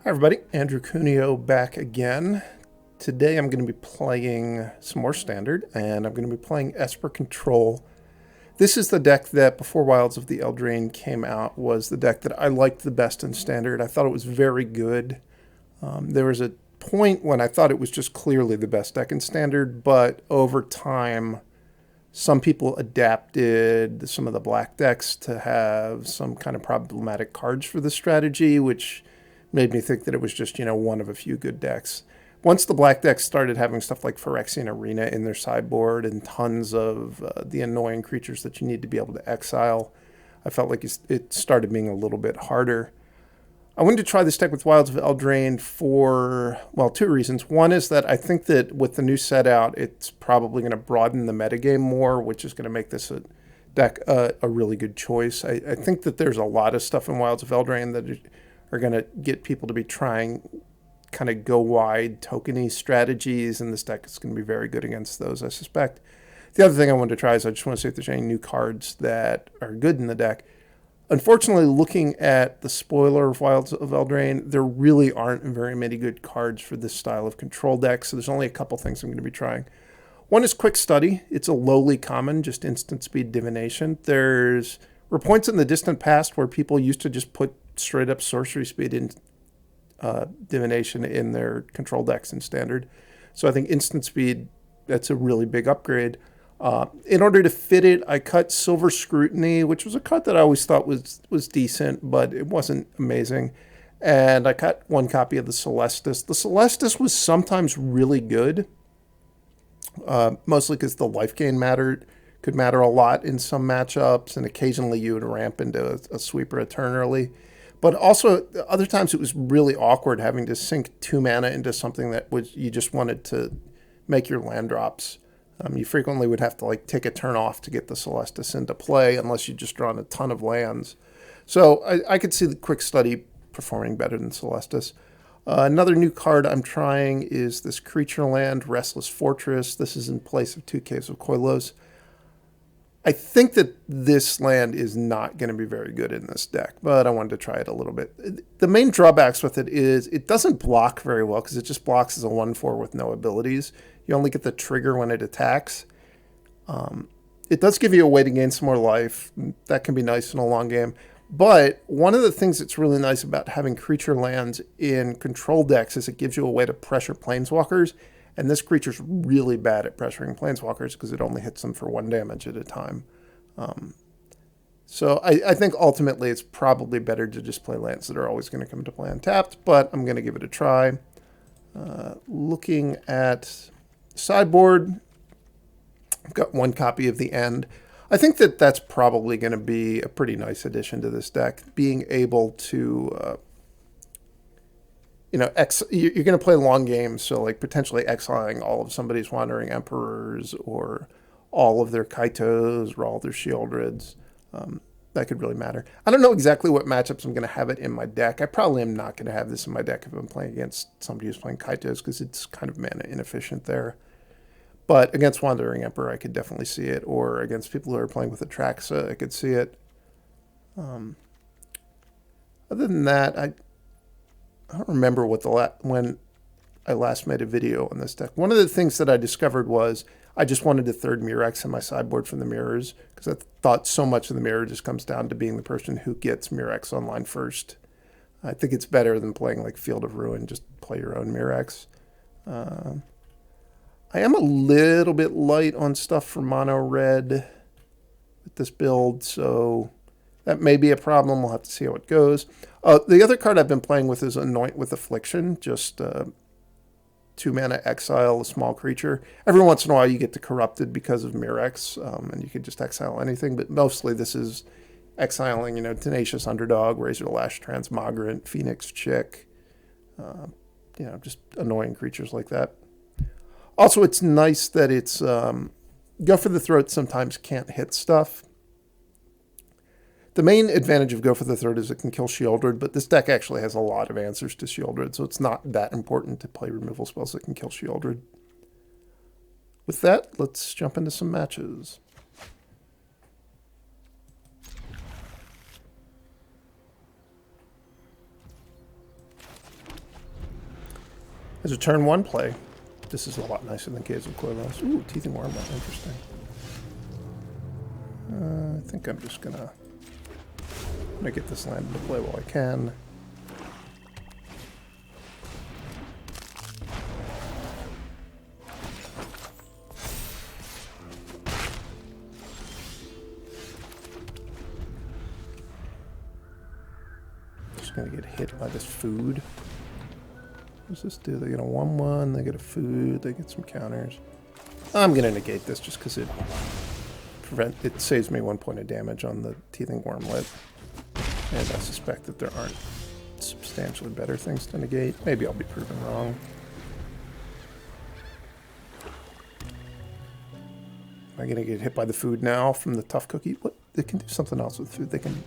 Hi everybody, Andrew Cuneo back again. Today I'm going to be playing some more Standard, and I'm going to be playing Esper Control. This is the deck that, before Wilds of the Eldraine came out, was the deck that I liked the best in Standard. I thought it was very good. There was a point when I thought it was just clearly the best deck in Standard, but over time, some people adapted some of the black decks to have some kind of problematic cards for the strategy, which made me think that it was just, one of a few good decks. Once the black decks started having stuff like Phyrexian Arena in their sideboard and tons of the annoying creatures that you need to be able to exile, I felt like it started being a little bit harder. I wanted to try this deck with Wilds of Eldraine for, well, two reasons. One is that I think that with the new set out, it's probably going to broaden the metagame more, which is going to make this deck a really good choice. I think that there's a lot of stuff in Wilds of Eldraine that are going to get people to be trying kind of go wide tokeny strategies, and this deck is going to be very good against those, I suspect. The other thing I wanted to try is I just want to see if there's any new cards that are good in the deck. Unfortunately, looking at the spoiler of Wilds of Eldraine, there really aren't very many good cards for this style of control deck, so there's only a couple things I'm going to be trying. One is Quick Study. It's a lowly common, just instant speed divination. There were points in the distant past where people used to just put straight up sorcery speed in divination in their control decks in Standard. So I think instant speed, that's a really big upgrade. In order to fit it, I cut Silver Scrutiny, which was a cut that I always thought was decent, but it wasn't amazing. And I cut one copy of the Celestis. The Celestis was sometimes really good, mostly because the life gain could matter a lot in some matchups, and occasionally you would ramp into a sweeper a turn early. But also, other times it was really awkward having to sink 2 mana into something that you just wanted to make your land drops. You frequently would have to take a turn off to get the Celestis into play, unless you just drawn a ton of lands. So I could see the Quick Study performing better than Celestis. Another new card I'm trying is this creature land, Restless Fortress. This is in place of 2 Caves of Koilos. I think that this land is not going to be very good in this deck, but I wanted to try it a little bit. The main drawbacks with it is it doesn't block very well because it just blocks as a 1/4 with no abilities. You only get the trigger when it attacks. It does give you a way to gain some more life. That can be nice in a long game. But one of the things that's really nice about having creature lands in control decks is it gives you a way to pressure planeswalkers. And this creature's really bad at pressuring planeswalkers because it only hits them for 1 damage at a time. So I think ultimately it's probably better to just play lands that are always going to come to play untapped, but I'm going to give it a try. Looking at Sideboard, I've got 1 copy of the End. I think that that's probably going to be a pretty nice addition to this deck, being able to... you're going to play long games, so potentially exiling all of somebody's Wandering Emperors or all of their Kaitos or all their Sheoldreds. That could really matter. I don't know exactly what matchups I'm going to have it in my deck. I probably am not going to have this in my deck if I'm playing against somebody who's playing Kaitos because it's kind of mana inefficient there. But against Wandering Emperor, I could definitely see it, or against people who are playing with Atraxa, I could see it. Other than that, I don't remember when I last made a video on this deck. One of the things that I discovered was I just wanted to third Mirrex in my sideboard from the mirrors because I thought so much of the mirror just comes down to being the person who gets Mirrex online first. I think it's better than playing Field of Ruin, just play your own Mirrex. I am a little bit light on stuff for mono red with this build, so that may be a problem. We'll have to see how it goes. The other card I've been playing with is Anoint with Affliction, just 2 mana exile, a small creature. Every once in a while you get to Corrupted because of Mirrex, and you can just exile anything, but mostly this is exiling, Tenacious Underdog, Razorlash Transmogrant, Phoenix Chick, just annoying creatures like that. Also, it's nice that it's Go for the Throat sometimes can't hit stuff. The main advantage of Go for the Throat is it can kill Sheoldred, but this deck actually has a lot of answers to Sheoldred, so it's not that important to play removal spells that can kill Sheoldred. With that, let's jump into some matches. As a turn 1 play, this is a lot nicer than Caves of Corvos. Ooh, Teething Wormlet, interesting. I think I'm just gonna get this land into play while I can. Just gonna get hit by this food. What does this do? They get a 1/1, they get a food, they get some counters. I'm gonna negate this just because it saves me 1 point of damage on the Teething Wormlet. And I suspect that there aren't substantially better things to negate. Maybe I'll be proven wrong. Am I going to get hit by the food now from the Tough Cookie? What? They can do something else with food. They can...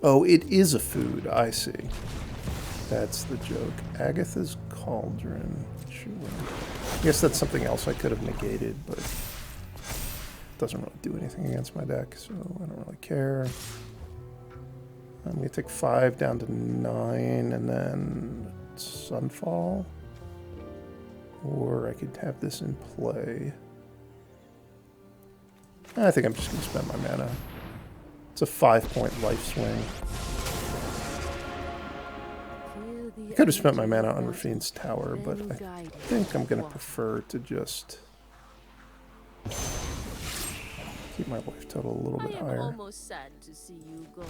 Oh, it is a food. I see. That's the joke. Agatha's Cauldron. Sure. I guess that's something else I could have negated, but... doesn't really do anything against my deck, so I don't really care. I'm going to take 5 down to 9, and then Sunfall. Or I could have this in play. I think I'm just going to spend my mana. It's a 5-point life swing. I could have spent my mana on Raffine's Tower, but I think I'm going to prefer to just... keep my life total a little bit higher. Almost sad to see you go.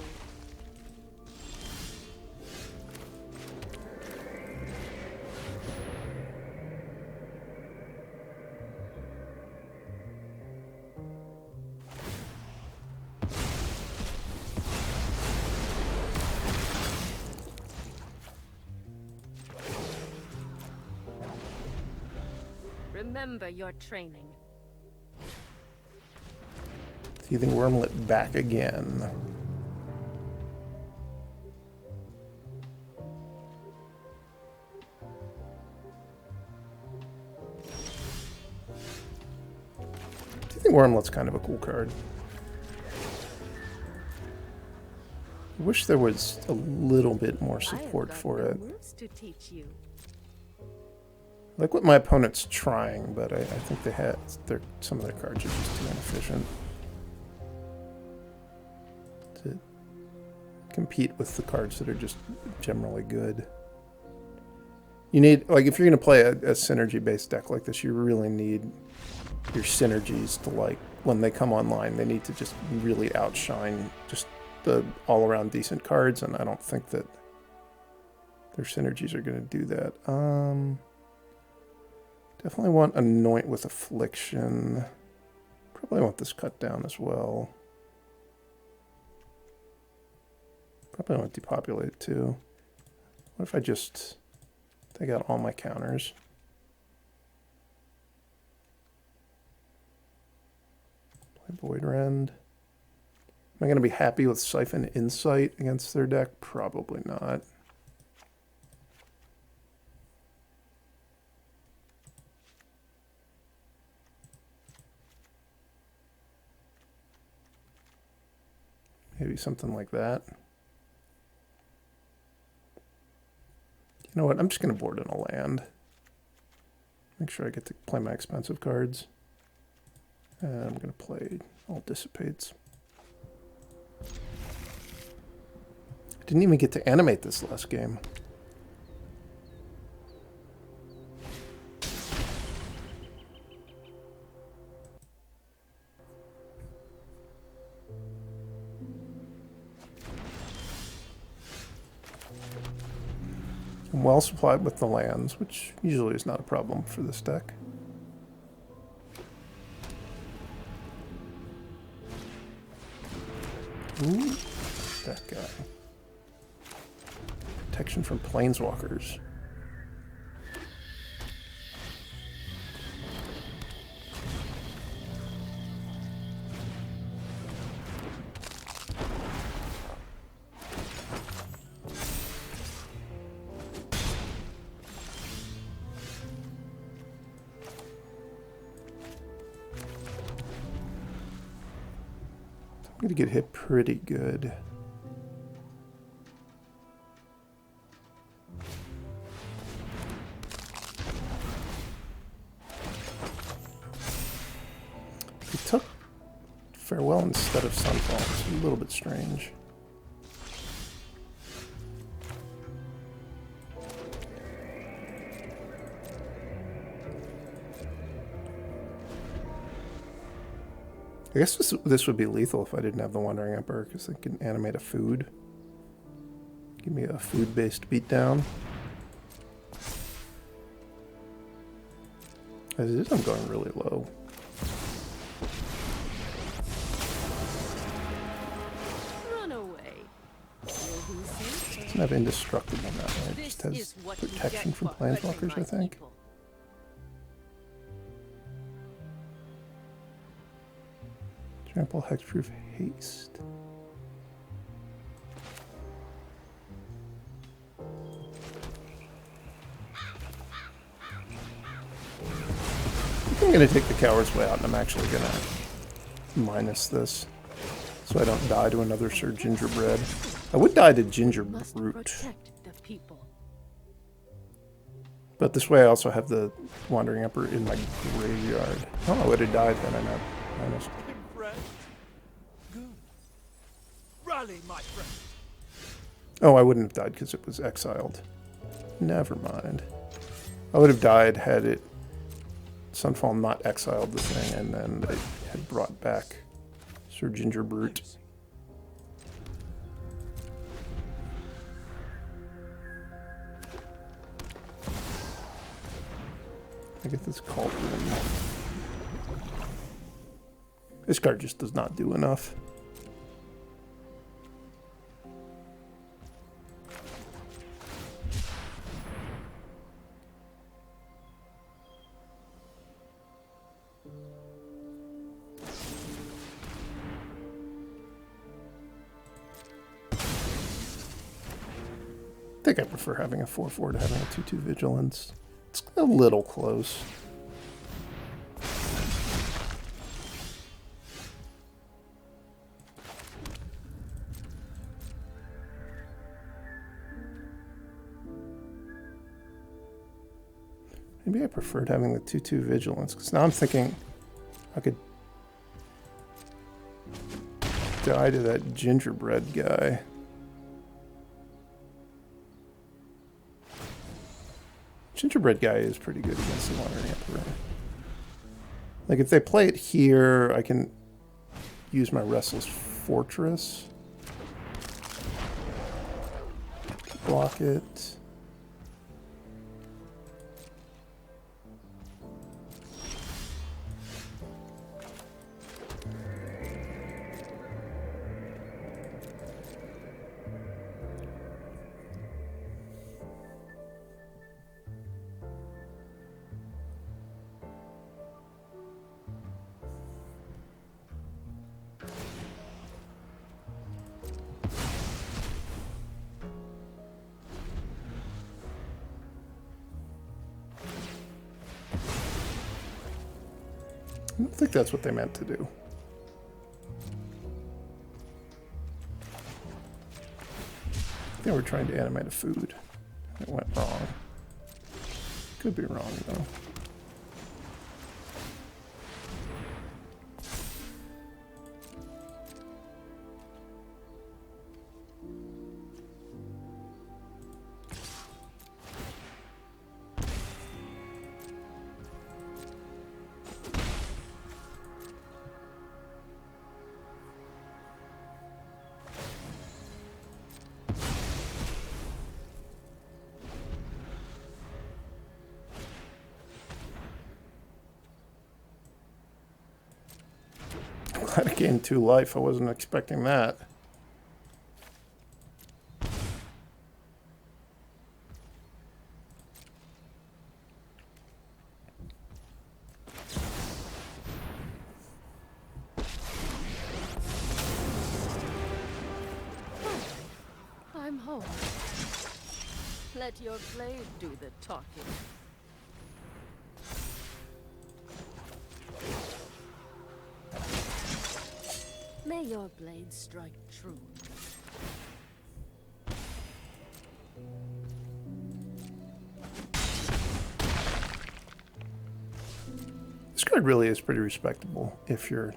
Remember your training. Teething Wormlet back again. Teething Wormlet's kind of a cool card. I wish there was a little bit more support for it. I like what my opponent's trying, but I think some of their cards are just too inefficient to compete with the cards that are just generally good. You need, like, if you're going to play a synergy-based deck like this, you really need your synergies to, like, when they come online, they need to just really outshine just the all-around decent cards, and I don't think that their synergies are going to do that. Definitely want Anoint with Affliction. Probably want this cut down as well. Probably want Depopulate too. What if I just take out all my counters? Play Void Rend. Am I going to be happy with Siphon Insight against their deck? Probably not. Maybe something like that. You know what? I'm just going to board in a land. Make sure I get to play my expensive cards. And I'm going to play all Dissipates. Didn't even get to animate this last game. I'm well supplied with the lands, which usually is not a problem for this deck. Ooh, that guy. Protection from planeswalkers. I'm going to get hit pretty good. took Farewell instead of Sunfall. It's a little bit strange. I guess this would be lethal if I didn't have the Wandering Emperor, because they can animate a food. Give me a food-based beatdown. As it is, I'm going really low. Run away. Doesn't have indestructible now, right? It just has protection from planeswalkers, I think. People. Trample, hexproof, haste. I'm going to take the Coward's Way out, and I'm actually going to minus this, so I don't die to another Sir Gingerbread. I would die to Gingerbrute, but this way I also have the Wandering Emperor in my graveyard. Oh, I would have died then, I know. Minus. Good. Rally, my friend. Oh, I wouldn't have died because it was exiled. Never mind. I would have died had it Sunfall not exiled the thing, and then they had brought back Sir Gingerbrute. I get this Cauldron. This card just does not do enough. I think I prefer having a 4/4 to having a 2/2 Vigilance. It's a little close. Maybe I preferred having the 2/2 Vigilance, because now I'm thinking I could die to that Gingerbread guy. Gingerbread guy is pretty good against the Wandering Emperor. Like, if they play it here, I can use my Restless Fortress. Block it. I don't think that's what they meant to do. They were trying to animate a food. It went wrong. Could be wrong, though. Glad I gained 2 life. I wasn't expecting that. I'm home. Let your blade do the talking. May your blade strike true. card really is pretty respectable if you're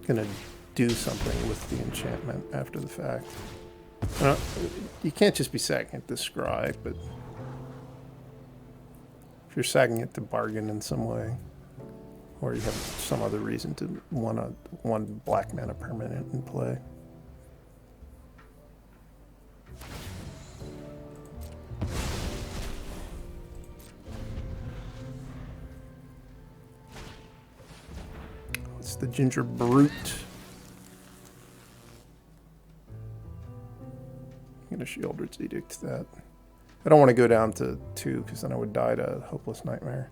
going to do something with the enchantment after the fact. You can't just be sacking it to scry, but if you're sacking it to bargain in some way, or you have some other reason to want a 1 black mana permanent in play. It's the Ginger Brute. I'm going to Sheoldred's Edict that. I don't want to go down to 2 because then I would die to Hopeless Nightmare.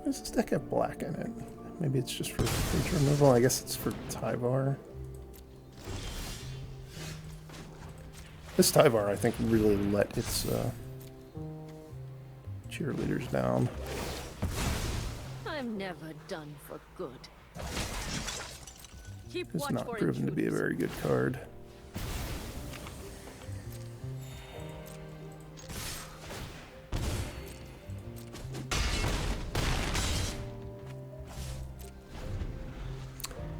Does this deck have black in it? Maybe it's just for creature removal. I guess it's for Tyvar. This Tyvar, I think, really let its cheerleaders down. I'm never done for good. Keep It's watch not for proven to be a intruders. very good card.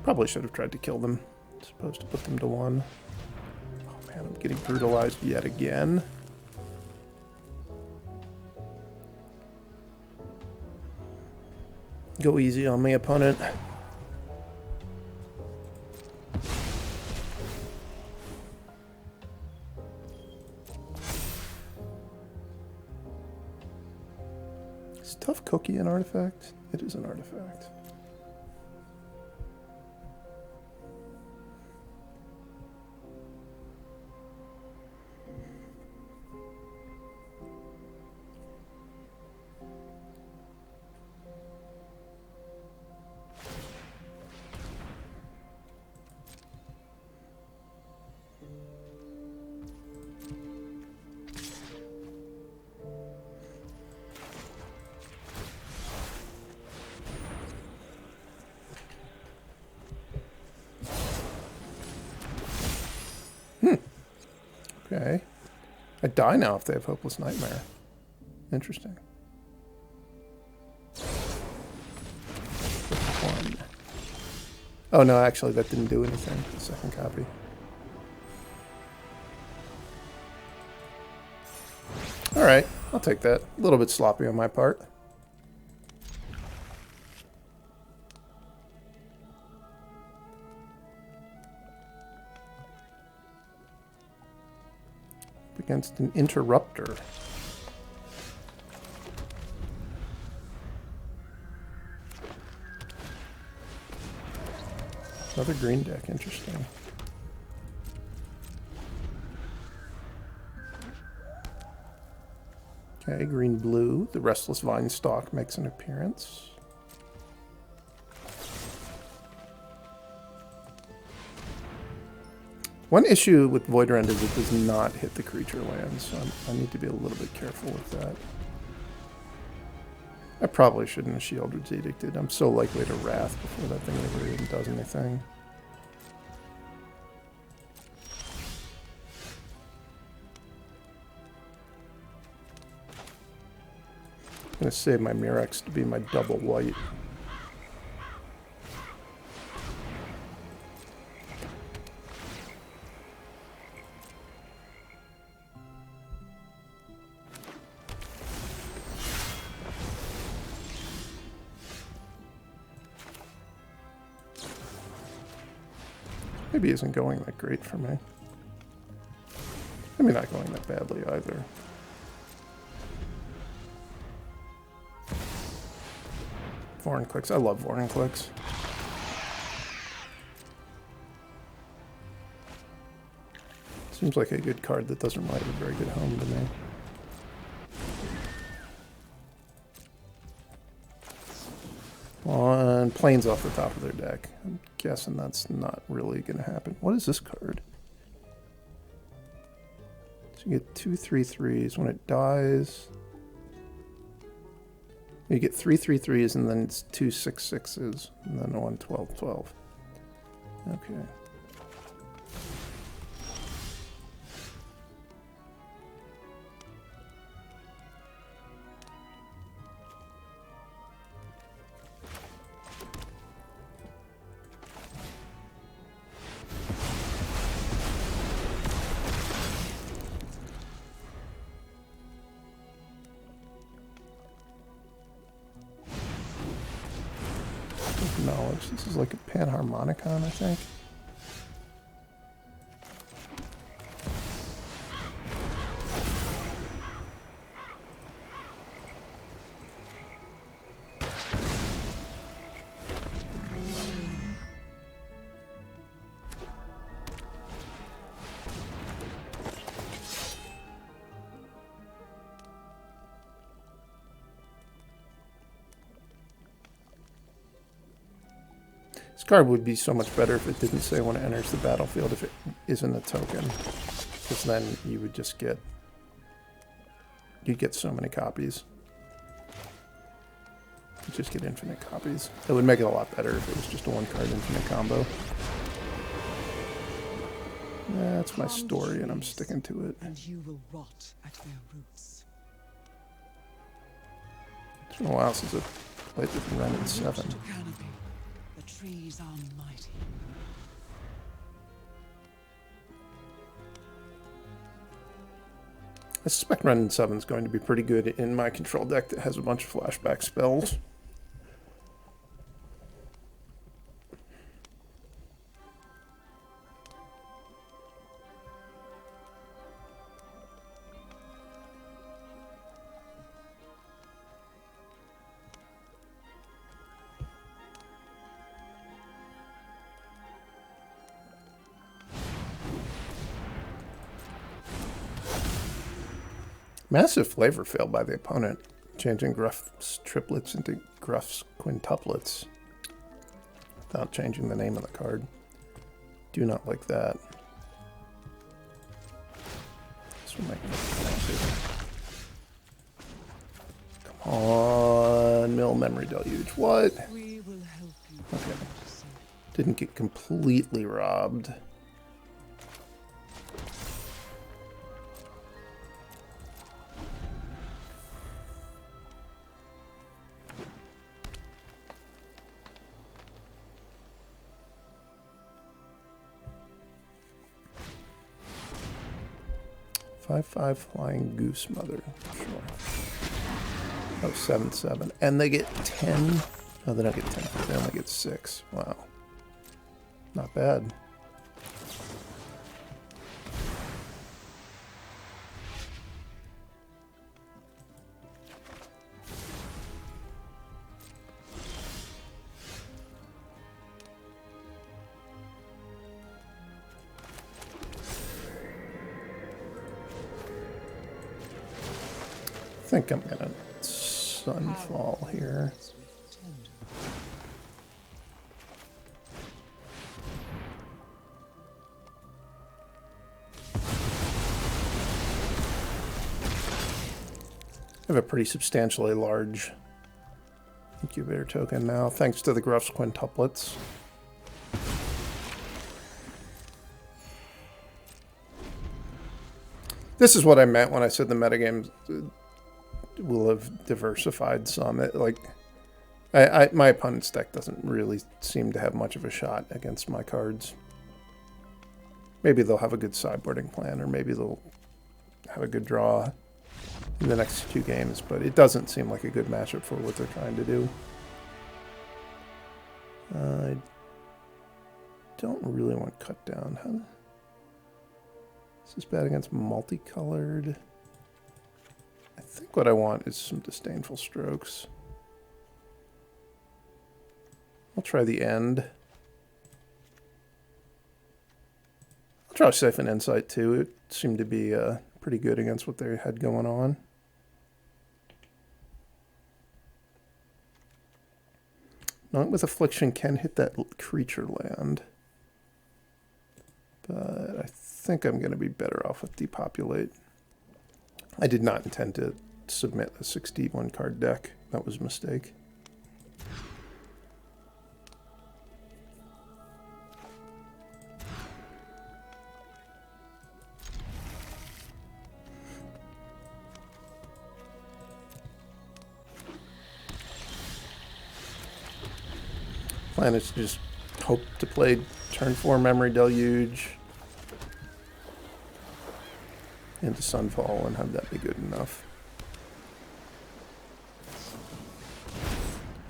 Probably should have tried to kill them, as opposed to put them to 1. Oh man, I'm getting brutalized yet again. Go easy on me, opponent. Is Tough Cookie an artifact? It is an artifact. Okay. I die now if they have Hopeless Nightmare. Interesting. 1. Oh no, actually that didn't do anything. The second copy. Alright, I'll take that. A little bit sloppy on my part. Against an Interrupter. Another green deck, interesting. Okay, green-blue. The Restless Vine Stalk makes an appearance. One issue with Void Rend is it does not hit the creature lands, so I need to be a little bit careful with that. I probably shouldn't have Sheoldred's Edicted. I'm so likely to Wrath before that thing ever even does anything. I'm going to save my Mirrex to be my double white. Maybe isn't going that great for me. I mean, not going that badly either. Vorinclex. I love Vorinclex. Seems like a good card that doesn't really have a very good home to me. On planes off the top of their deck. I'm guessing that's not really going to happen. What is this card? So you get 2 3/3s. When it dies, you get 3 3/3s, and then it's 2 6/6s, and then 1 12/12. Okay. Knowledge. This is like a Panharmonicon, I think. This card would be so much better if it didn't say when it enters the battlefield if it isn't a token. Because then you would just get... You'd get so many copies. You'd just get infinite copies. It would make it a lot better if it was just a one-card infinite combo. That's my story, and I'm sticking to it. And you will rot at their roots. It's been a while since I've played with Rend in 7. The trees are mighty. I suspect Rend in 7 is going to be pretty good in my control deck that has a bunch of flashback spells. Massive flavor fail by the opponent, changing Gruff's triplets into Gruff's quintuplets without changing the name of the card. Do not like that. This will make it massive. Come on, mill Memory Deluge. What? We will help you. Okay. Didn't get completely robbed. Five Flying Goose Mother. Sure. Oh, 7/7. And they get 10. Oh, they don't get 10. They only get 6. Wow. Not bad. I think I'm gonna Sunfall here. I have a pretty substantially large incubator token now, thanks to the Gruff's quintuplets. This is what I meant when I said the metagame will have diversified some. My opponent's deck doesn't really seem to have much of a shot against my cards. Maybe they'll have a good sideboarding plan, or maybe they'll have a good draw in the next 2 games, but it doesn't seem like a good matchup for what they're trying to do. I don't really want cut down. Huh? This is bad against multicolored. I think what I want is some Disdainful Strokes. I'll try the end. Try Siphon Insight too. It seemed to be pretty good against what they had going on. Anoint with Affliction can hit that creature land. But I think I'm going to be better off with Depopulate. I did not intend to submit a 61 card deck. That was a mistake. Plan is to just hope to play turn 4 Memory Deluge into Sunfall and have that be good enough.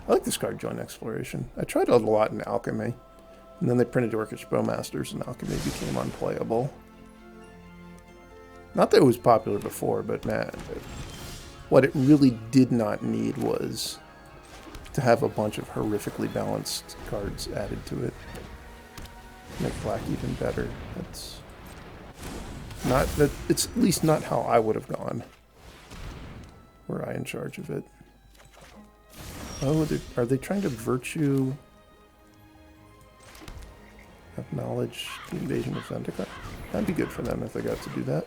I like this card, Joint Exploration. I tried it a lot in Alchemy, and then they printed Orcish Bowmasters, and Alchemy became unplayable. Not that it was popular before, but man, what it really did not need was to have a bunch of horrifically balanced cards added to it. Make black even better. That's not that. It's at least not how I would have gone. Were I in charge of it? Oh, are they trying to virtue acknowledge the invasion of Zendikar? That'd be good for them if they got to do that.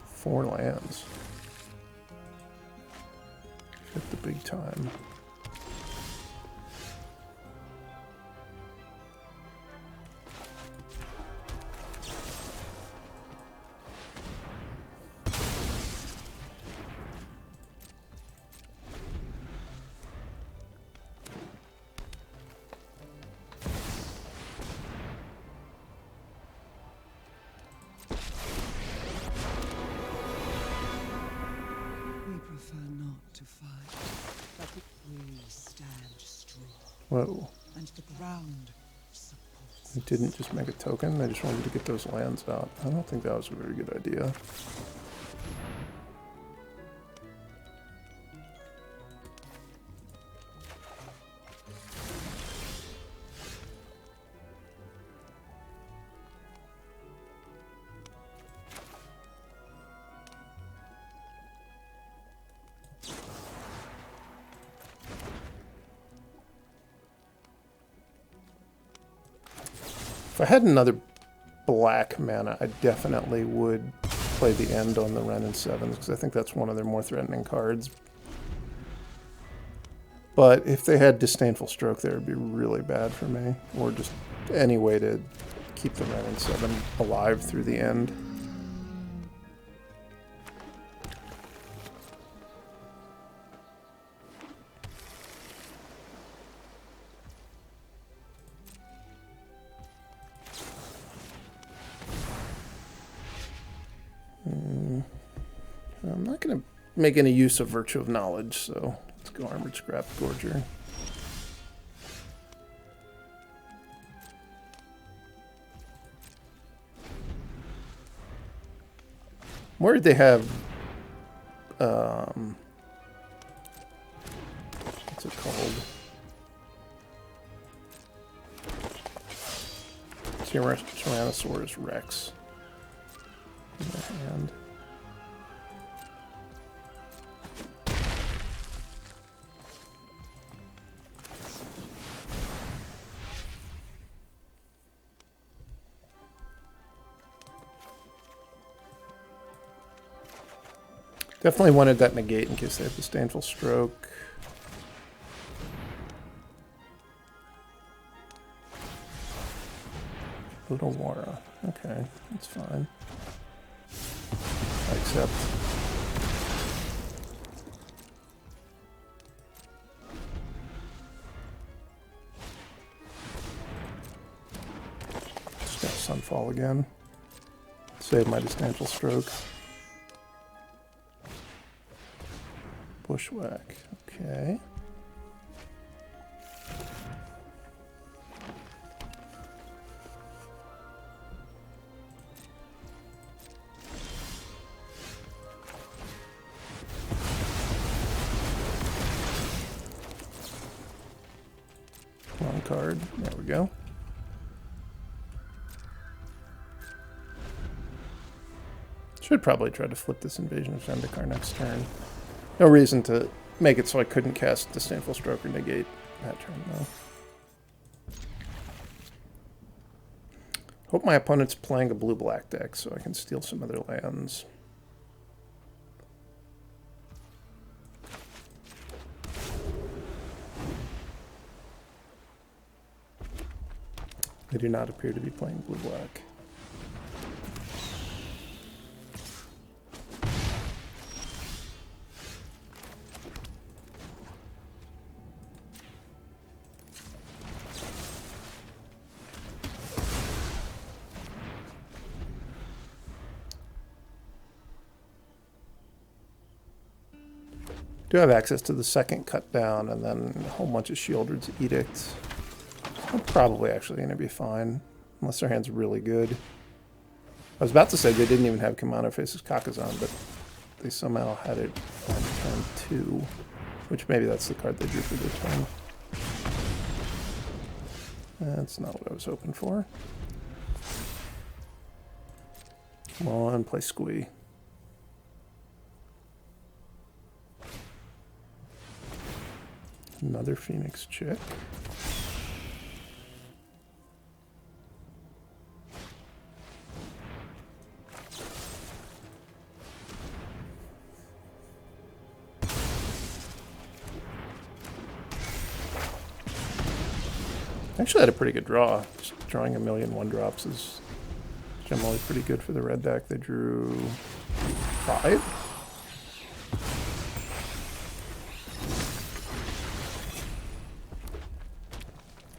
Four lands. Hit the big time. Whoa. And the ground supports. I didn't just make a token, I just wanted to get those lands out. I don't think that was a very good idea. If I had another black mana, I definitely would play the end on the Wrenn and 7s, because I think that's one of their more threatening cards. But if they had Disdainful Stroke there, it would be really bad for me. Or just any way to keep the Wrenn and 7 alive through the end. I'm not going to make any use of Virtue of Knowledge, so let's go Armored Scrap Gorger. I'm worried they have, what's it called? Tyrannosaurus Rex in their hand. Definitely wanted that Negate in case they have Disdainful Stroke. Otawara. Okay, that's fine. I accept. Just got Sunfall again. Save my Disdainful Stroke. Bushwhack, okay. Wrong card. There we go. Should probably try to flip this Invasion of Zendikar next turn. No reason to make it so I couldn't cast Disdainful Stroke or Negate that turn, though. Hope my opponent's playing a blue-black deck so I can steal some of their lands. They do not appear to be playing blue-black. Do have access to the second cut down and then a whole bunch of Sheoldred's Edict. I'm probably actually going to be fine, unless their hand's really good. I was about to say they didn't even have Kumano faces Kakazan, but they somehow had it on turn 2, which maybe that's the card they drew for their turn. That's not what I was hoping for. Come on, play Squee. Another Phoenix chick. Actually had a pretty good draw. Just drawing a million 1-drops is generally pretty good for the red deck. They drew 5.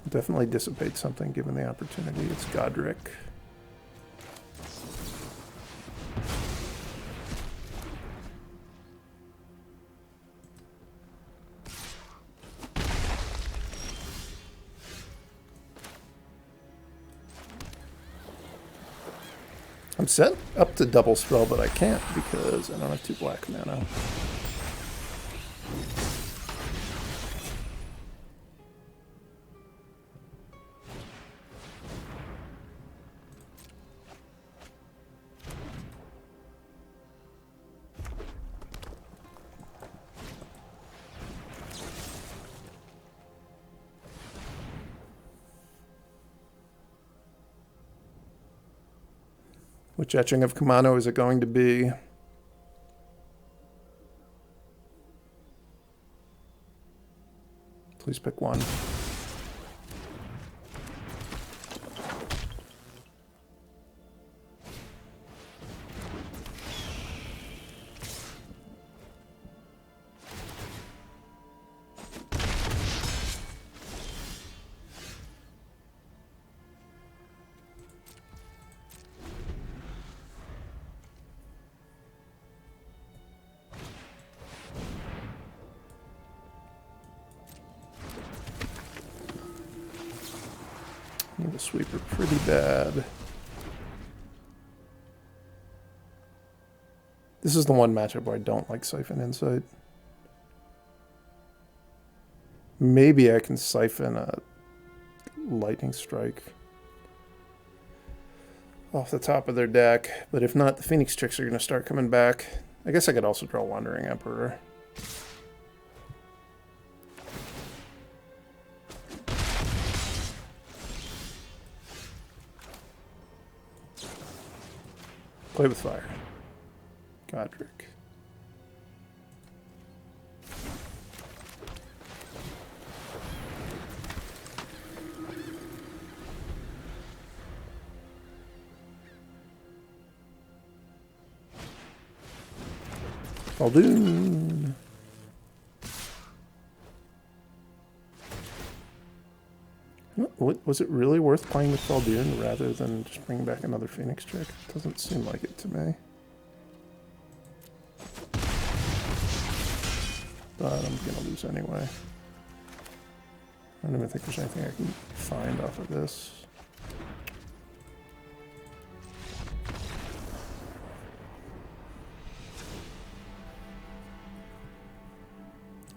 Definitely dissipate something given the opportunity. It's Godric. I'm set up to double spell, but I can't because I don't have 2 black mana. Which etching of Kumano is it going to be? Please pick one. The sweeper pretty bad. This is the one matchup where I don't like Siphon Insight. Maybe I can siphon a Lightning Strike off the top of their deck, but if not, the Phoenix tricks are going to start coming back. I guess I could also draw Wandering Emperor. Play with fire. Godric. Faldoon. Was it really worth playing with Faldoon rather than just bringing back another Phoenix trick? Doesn't seem like it to me. But I'm going to lose anyway. I don't even think there's anything I can find off of this.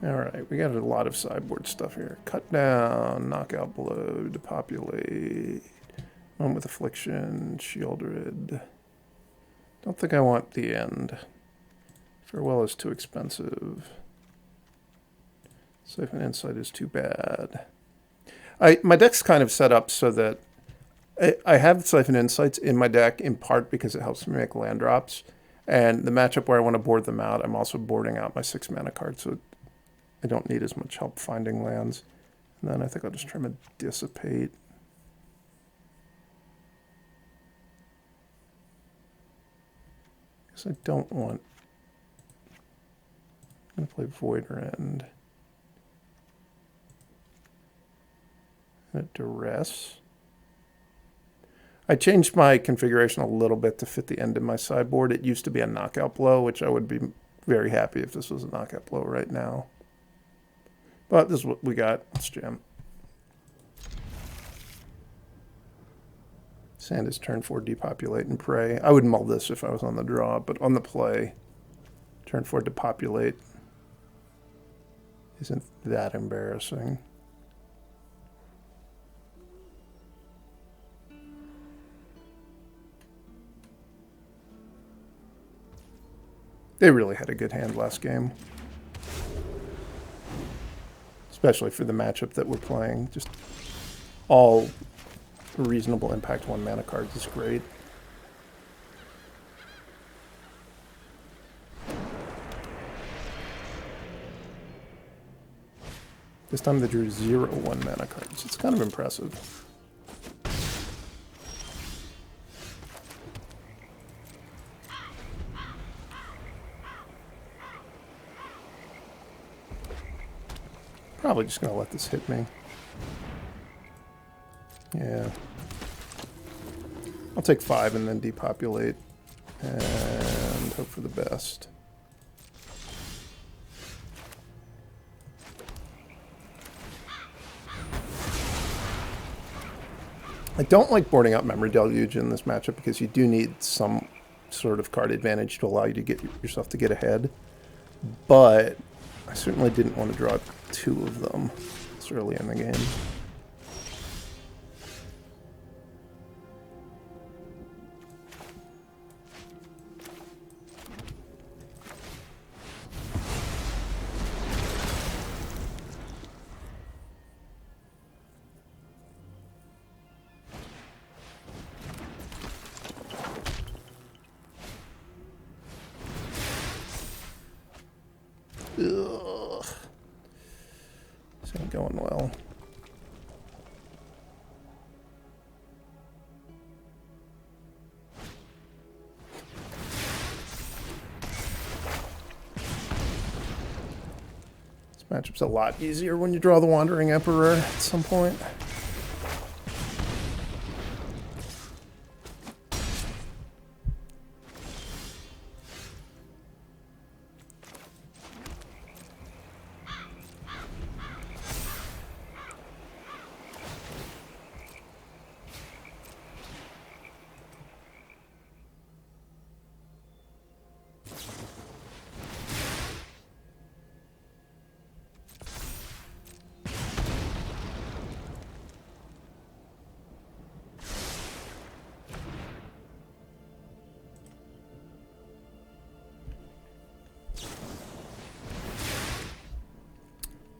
Alright, we got a lot of sideboard stuff here. Cut down, knockout blow, depopulate, one with affliction, Sheoldred. Don't think I want the end. Farewell is too expensive. Siphon Insight is too bad. My deck's kind of set up so that I have Siphon Insights in my deck in part because it helps me make land drops. And the matchup where I want to board them out, I'm also boarding out my 6 mana card, so I don't need as much help finding lands. And then I think I'll just try to Dissipate. Because I don't want... I'm going to play Void Rend. And a Duress. I changed my configuration a little bit to fit the end of my sideboard. It used to be a knockout blow, which I would be very happy if this was a knockout blow right now. But this is what we got. Let's jam. Sand is turn 4, depopulate and pray. I would mull this if I was on the draw, but on the play, turn 4, depopulate isn't that embarrassing. They really had a good hand last game. Especially for the matchup that we're playing. Just all reasonable impact 1 mana cards is great. This time they drew 0 1 mana cards. It's kind of impressive. Probably just going to let this hit me. Yeah. I'll take 5 and then depopulate and hope for the best. I don't like boarding out Memory Deluge in this matchup because you do need some sort of card advantage to allow you to get yourself to get ahead. But I certainly didn't want to draw 2 of them this early in the game. Ugh. This ain't going well. This matchup's a lot easier when you draw the Wandering Emperor at some point.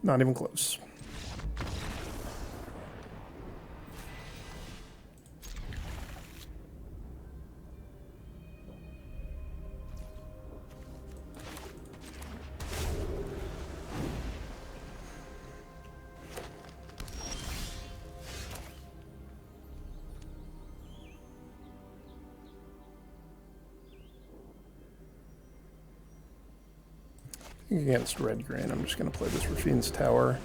Not even close. Against red-green, I'm just going to play this Raffine's Tower.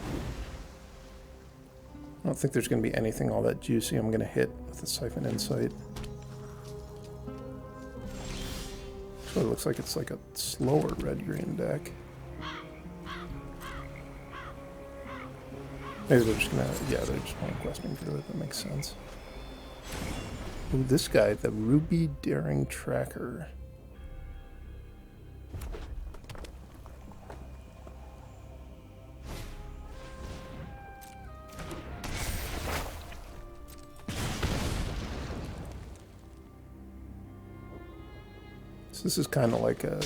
I don't think there's going to be anything all that juicy I'm going to hit with a Siphon Insight. So it looks like it's like a slower red-green deck. Maybe they're just going to, yeah, they're just playing Questing through it. That makes sense. Ooh, this guy, the Ruby Daring Tracker. So this is kind of like a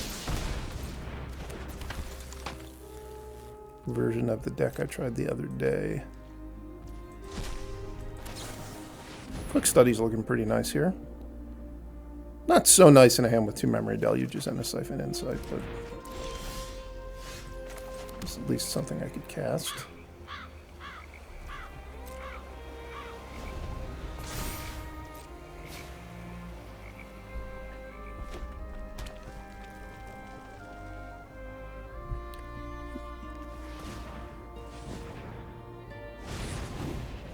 version of the deck I tried the other day. Quick Study's looking pretty nice here. Not so nice in a hand with 2 Memory Deluges and a Siphon Insight, but it's at least something I could cast.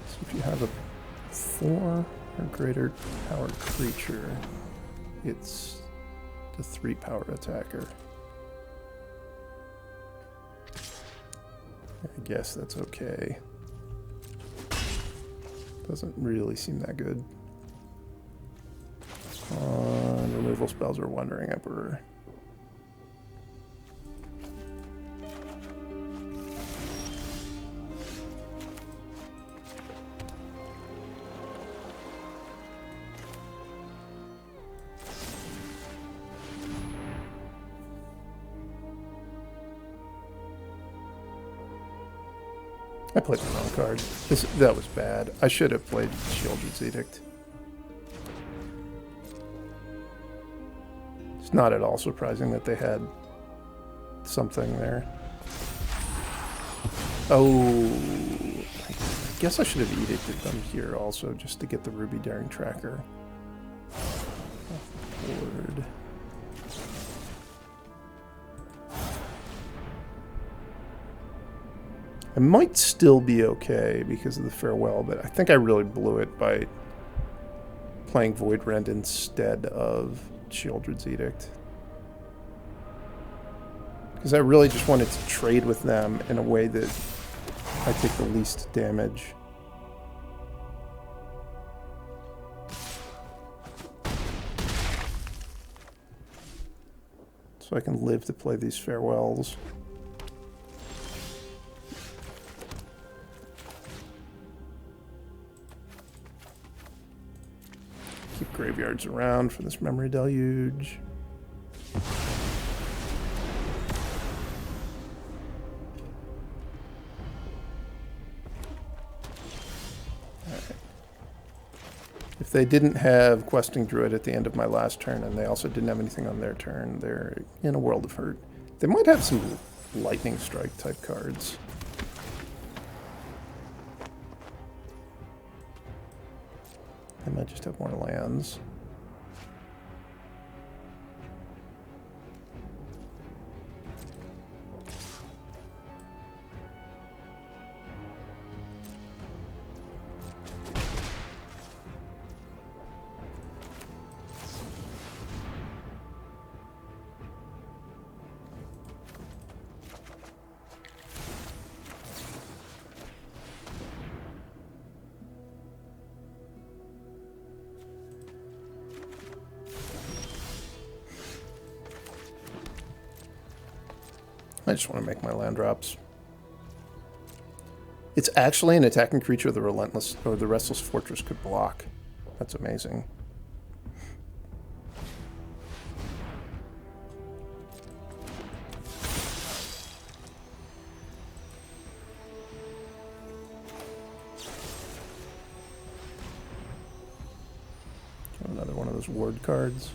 So if you have a 4 or greater power creature, it's the 3 power attacker. I guess that's okay. Doesn't really seem that good. Removal spells are Wandering Emperor. I played the wrong card. That was bad. I should have played Sheoldred's Edict. It's not at all surprising that they had something there. Oh, I guess I should have Edicted them here also, just to get the Ruby Daring Tracker off the board. I might still be okay because of the Farewell, but I think I really blew it by playing Void Rend instead of Sheoldred's Edict. Because I really just wanted to trade with them in a way that I take the least damage. So I can live to play these Farewells. Keep graveyards around for this Memory Deluge. Alright. If they didn't have Questing Druid at the end of my last turn, and they also didn't have anything on their turn, they're in a world of hurt. They might have some Lightning Strike type cards. I might just have more lands. I just want to make my land drops. It's actually an attacking creature the Restless Fortress could block. That's amazing. Another one of those ward cards.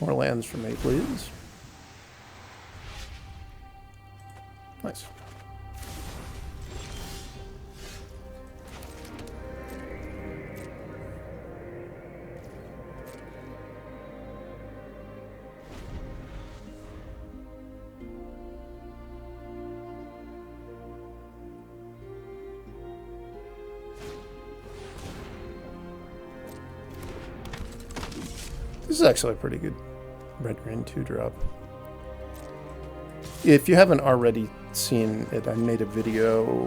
More lands for me, please. Nice. This This is actually a pretty good red-green 2-drop. If you haven't already seen it, I made a video.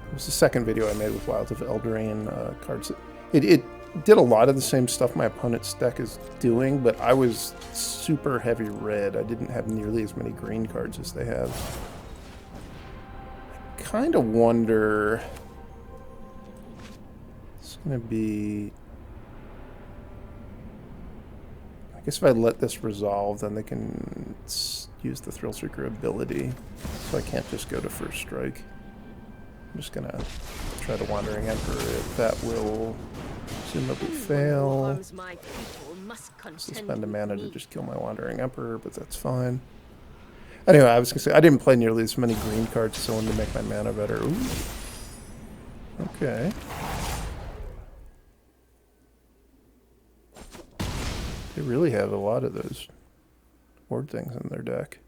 It was the second video I made with Wilds of Eldraine cards. It did a lot of the same stuff my opponent's deck is doing, but I was super heavy red. I didn't have nearly as many green cards as they have. I kind of wonder... It's going to be... I guess if I let this resolve, then they can use the Thrill Seeker ability. So I can't just go to first strike. I'm just going to try the Wandering Emperor. If that will presumably fail. Spend a mana to just kill my Wandering Emperor, but that's fine. Anyway, I was going to say, I didn't play nearly as many green cards, so I wanted to make my mana better. Ooh. Okay. They really have a lot of those board things in their deck.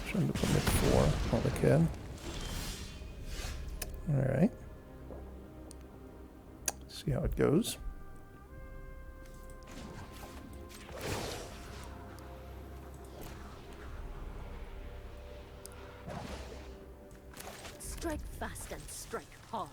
Trying to put them at 4 while they can. Alright. See how it goes. Strike fast and strike hard.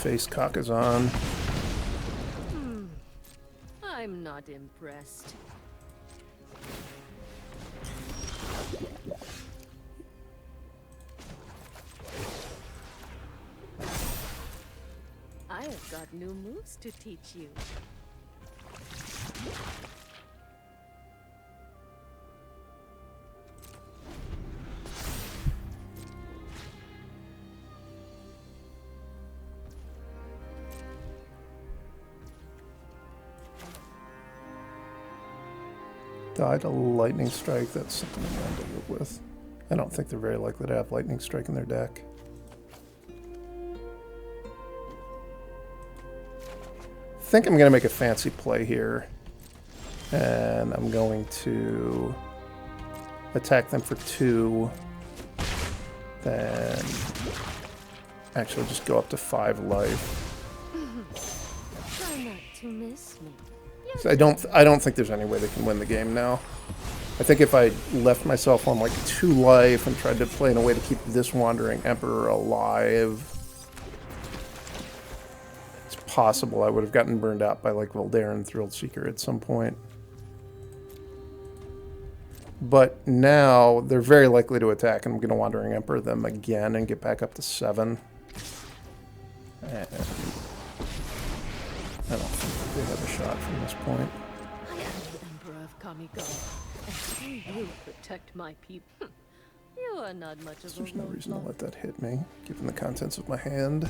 Face Kakazan. I'm not impressed. I have got new moves to teach you. Died a Lightning Strike. That's something I'm going to live with. I don't think they're very likely to have Lightning Strike in their deck. I think I'm going to make a fancy play here. And I'm going to attack them for 2. Then actually just go up to 5 life. Try not to miss me. So I don't think there's any way they can win the game now. I think if I left myself on like 2 life and tried to play in a way to keep this Wandering Emperor alive, it's possible I would have gotten burned out by like Voldaren Thrill Seeker at some point. But now they're very likely to attack, and I'm going to Wandering Emperor them again and get back up to 7. And I don't think they have a shot from this point. I am the Emperor of Kamigo, and you will protect my people. You are not much of a There's no reason to roadblock. let that hit me, given the contents of my hand.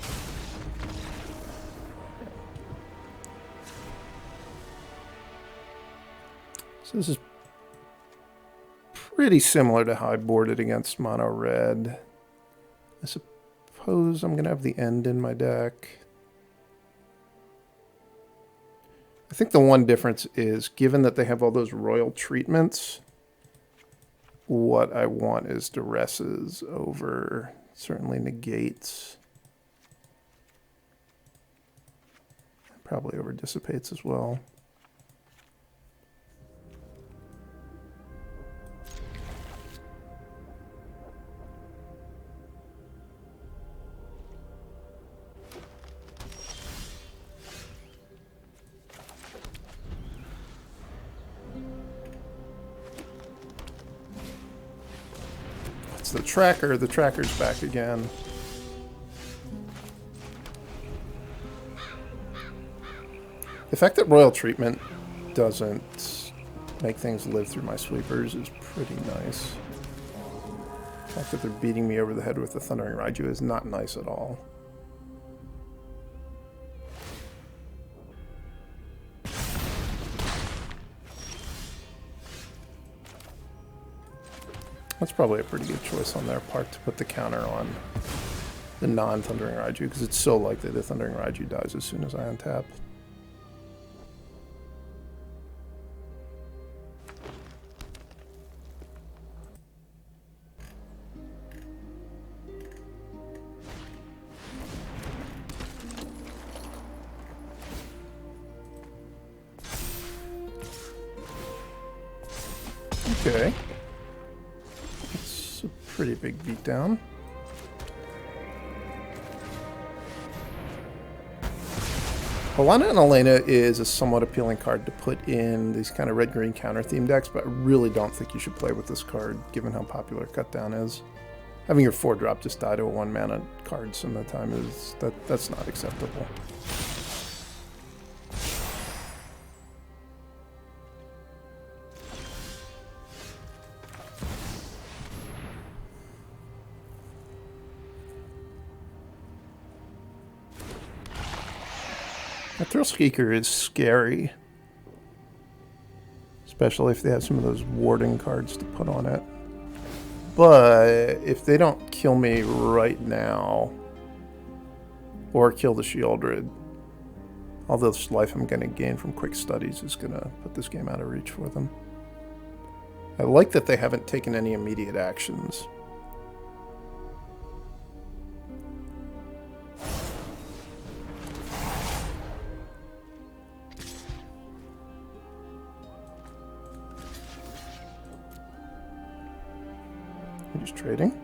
So this is pretty similar to how I boarded against mono red. I suppose I'm going to have the end in my deck. I think the one difference is, given that they have all those royal treatments, what I want is Duresses over certainly Negates. Probably over Dissipates as well. The tracker's back again. The fact that royal treatment doesn't make things live through my sweepers is pretty nice. The fact that they're beating me over the head with the Thundering Raiju is not nice at all. That's probably a pretty good choice on their part to put the counter on the non-Thundering Raiju, because it's so likely the Thundering Raiju dies as soon as I untap. Okay. It's a pretty big beatdown. Alana and Elena is a somewhat appealing card to put in these kind of red-green counter-theme decks, but I really don't think you should play with this card, given how popular Cut Down is. Having your 4-drop just die to a 1-mana card some of the time is... that's not acceptable. A Thrillskeeker is scary, especially if they have some of those warding cards to put on it. But if they don't kill me right now, or kill the Sheoldred, all this life I'm going to gain from quick studies is going to put this game out of reach for them. I like that they haven't taken any immediate actions. Just trading.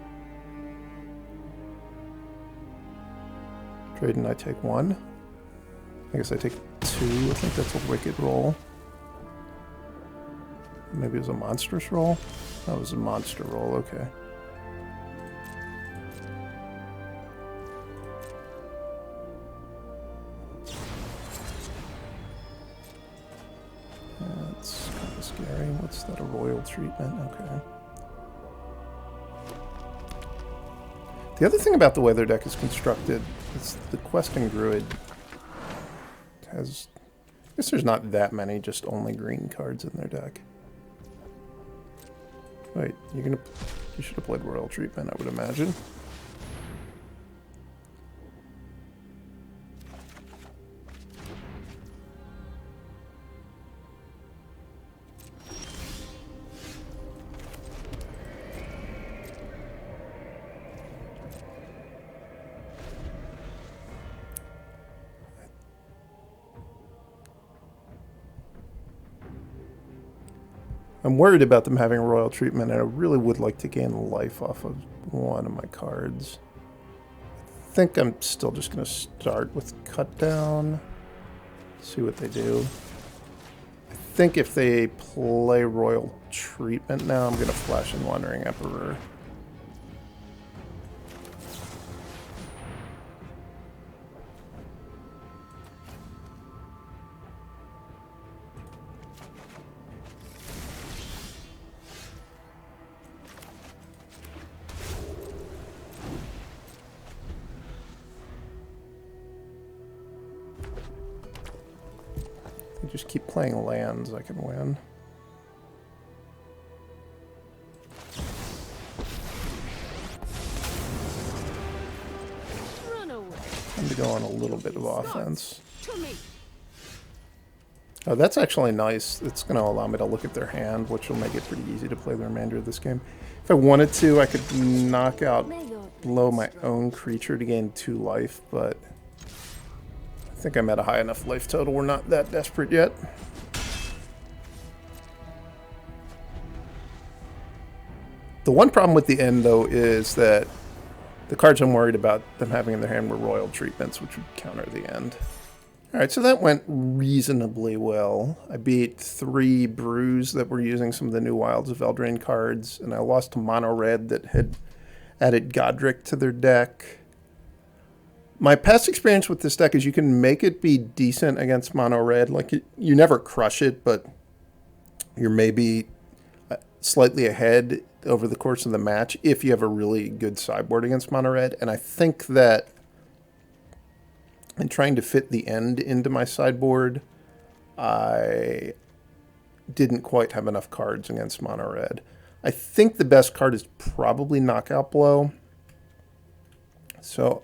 Trade and I take 1. I guess I take 2. I think that's a wicked roll. Maybe it was a monstrous roll? That was a monster roll, okay. That's kind of scary. What's that, a royal treatment? Okay. The other thing about the way their deck is constructed is the Questing Druid has... I guess there's not that many just only green cards in their deck. Wait, you should have played Royal Treatment, I would imagine. I'm worried about them having royal treatment, and I really would like to gain life off of one of my cards. I think I'm still just going to start with Cut Down, see what they do. I think if they play royal treatment now, I'm going to flash in Wandering Emperor. Just keep playing lands, I can win. Run away. I'm to go on a little bit of offense. To me. Oh, that's actually nice. It's going to allow me to look at their hand, which will make it pretty easy to play the remainder of this game. If I wanted to, I could knock out below my own creature to gain 2 life, but I think I'm at a high enough life total. We're not that desperate yet. The one problem with the end, though, is that the cards I'm worried about them having in their hand were royal treatments, which would counter the end. Alright, so that went reasonably well. I beat 3 brews that were using some of the new Wilds of Eldraine cards, and I lost to Mono Red that had added Godric to their deck. My past experience with this deck is you can make it be decent against Mono Red. Like, you never crush it, but you're maybe slightly ahead over the course of the match if you have a really good sideboard against Mono Red. And I think that in trying to fit the end into my sideboard, I didn't quite have enough cards against Mono Red. I think the best card is probably Knockout Blow. So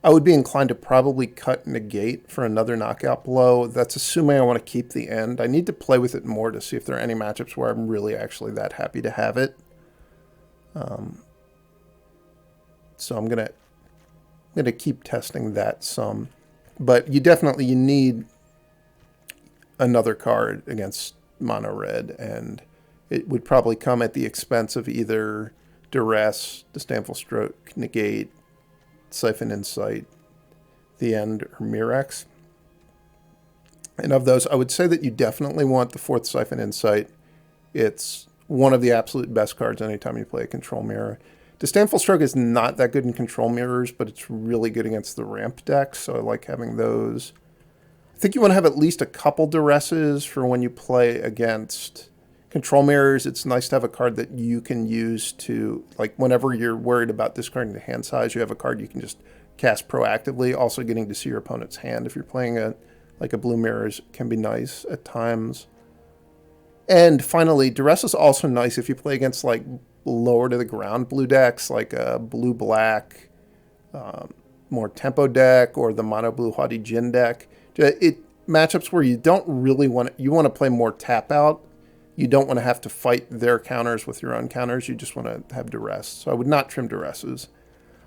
I would be inclined to probably cut Negate for another knockout blow. That's assuming I want to keep the end. I need to play with it more to see if there are any matchups where I'm really actually that happy to have it. So I'm gonna keep testing that some. But you need another card against mono red, and it would probably come at the expense of either Duress, Disdainful Stroke, Negate, Siphon Insight, the End, or Mirrex. And of those, I would say that you definitely want the 4th Siphon Insight. It's one of the absolute best cards anytime you play a control mirror. Disdainful Stroke is not that good in control mirrors, but it's really good against the ramp deck, so I like having those. I think you want to have at least a couple Duresses for when you play against control mirrors. It's nice to have a card that you can use to, like, whenever you're worried about discarding the hand size, you have a card you can just cast proactively. Also, getting to see your opponent's hand if you're playing a blue mirrors can be nice at times. And finally, Duress is also nice if you play against, like, lower to the ground blue decks, like a blue-black, more tempo deck, or the mono-blue Haughty Jin deck. Matchups where you don't really want to, you want to play more tap out. You don't want to have to fight their counters with your own counters. You just want to have Duress. So I would not trim Duresses.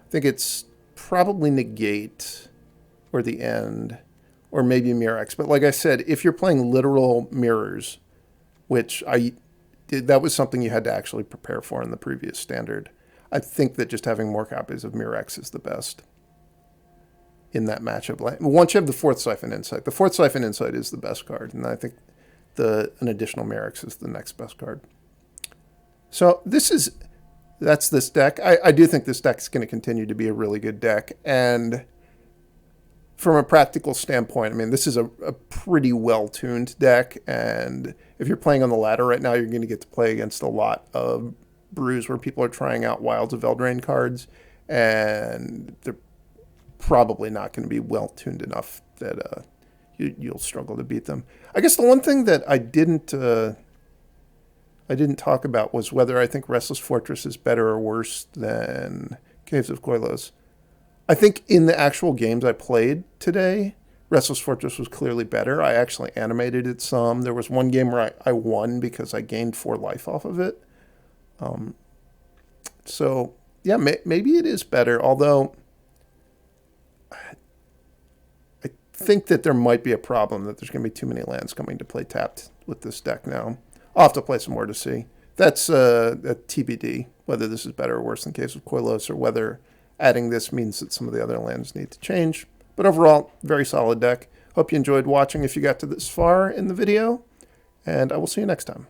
I think it's probably Negate or the End, or maybe Mirrex. But like I said, if you're playing literal mirrors, which that was something you had to actually prepare for in the previous standard, I think that just having more copies of Mirrex is the best in that matchup. Once you have the 4th Siphon Insight, the 4th Siphon Insight is the best card, and I think an additional Mirrex is the next best card. So that's this deck. I do think this deck is going to continue to be a really good deck, and from a practical standpoint, I mean, this is a pretty well-tuned deck, and if you're playing on the ladder right now, you're going to get to play against a lot of brews where people are trying out Wilds of Eldraine cards, and they're probably not going to be well-tuned enough that you'll struggle to beat them. I guess the one thing that I didn't talk about was whether I think Restless Fortress is better or worse than Caves of Koilos. I think in the actual games I played today, Restless Fortress was clearly better. I actually animated it some. There was one game where I won because I gained 4 life off of it. So, yeah, maybe it is better, although I think that there might be a problem that there's going to be too many lands coming to play tapped with this deck now. I'll have to play some more to see. That's a TBD, whether this is better or worse than Caves of Koilos, or whether adding this means that some of the other lands need to change. But overall, very solid deck. Hope you enjoyed watching if you got to this far in the video, and I will see you next time.